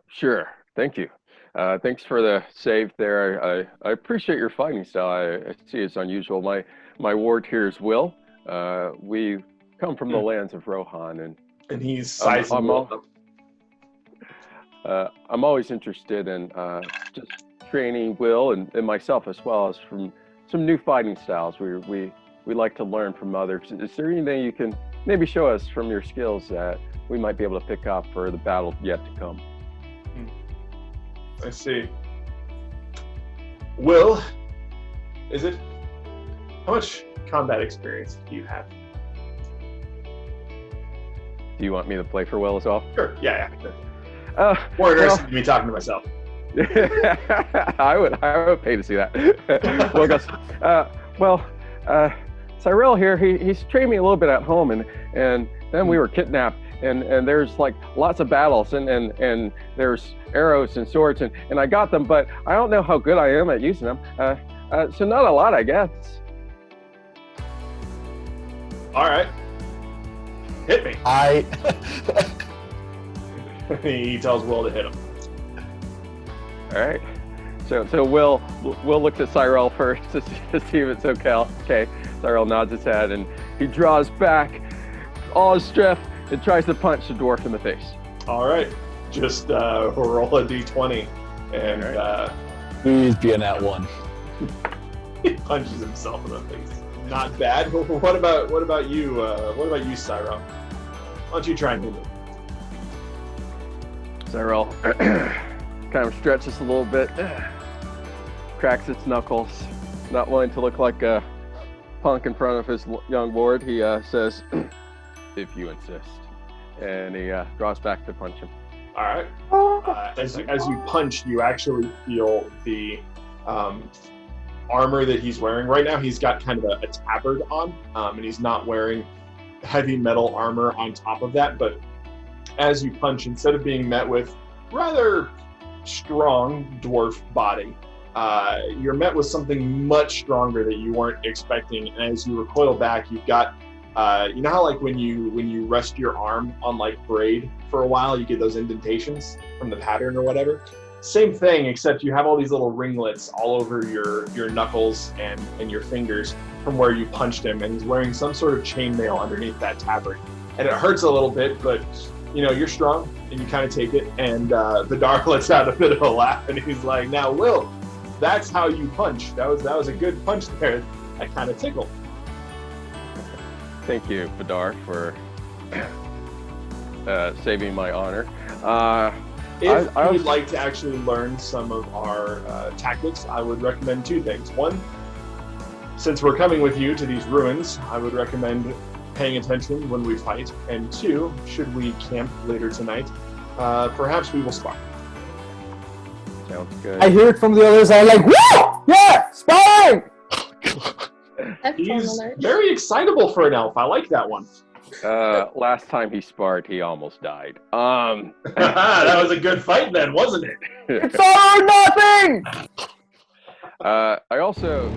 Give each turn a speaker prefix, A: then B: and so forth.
A: Sure. Thank you. Thanks for the save there. I appreciate your fighting style. I see it's unusual. My ward here is Will. We come from the
B: Hmm.
A: lands of Rohan, and
B: And he's
A: I'm
B: sizing
A: I'm
B: Will
A: all,
B: up.
A: I'm always interested in just training Will and myself as well as from some new fighting styles. We like to learn from others. Is there anything you can maybe show us from your skills that we might be able to pick up for the battle yet to come?
B: I see. Will, is it? How much combat experience do you have?
A: Do you want me to play for Will as well?
B: Sure. Yeah. More
A: Well,
B: interested in me talking to myself.
A: I would pay to see that. Well, guys, well, Cyril here, he's trained me a little bit at home, and then we were kidnapped, and there's like lots of battles, and there's arrows and swords, and I got them, but I don't know how good I am at using them. So not a lot, I guess.
B: All right. Hit me. He tells Will to hit him.
A: All right. So Will looks at Cyril first to see if it's okay. Okay. Cyril nods his head and he draws back all his strength and tries to punch the dwarf in the face.
B: All right. Just roll a d20, and
C: Please be an at one.
B: he punches himself in the face. Not bad. What about you? What about you, Cyril? Why don't you try and hit me?
A: Cyril kind of stretches a little bit, cracks its knuckles, not wanting to look like a punk in front of his young lord. He says, "If you insist," and he draws back to punch him.
B: All right. As you punch, you actually feel the armor that he's wearing. Right now, he's got kind of a tabard on, and he's not wearing heavy metal armor on top of that. But as you punch, instead of being met with rather strong dwarf body, you're met with something much stronger that you weren't expecting. And as you recoil back, you've got, you know how like when you rest your arm on like braid for a while, you get those indentations from the pattern or whatever. Same thing, except you have all these little ringlets all over your knuckles and your fingers from where you punched him, and he's wearing some sort of chainmail underneath that tabard. And it hurts a little bit, but you know, you're strong and you kind of take it. And Vidar lets out a bit of a laugh and he's like, "Now, Will, that's how you punch. That was a good punch there. That kind of tickled."
A: Thank you, Vidar, for saving my honor.
B: If you would like to actually learn some of our tactics, I would recommend two things. One, since we're coming with you to these ruins, I would recommend paying attention when we fight. And two, should we camp later tonight, perhaps we will spar.
A: Sounds good.
C: I hear it from the other side, like, woo! Yeah, sparring!
B: He's very excitable for an elf. I like that one.
A: Last time he sparred, he almost died.
B: That was a good fight then, wasn't it?
C: It's all or nothing!
A: I also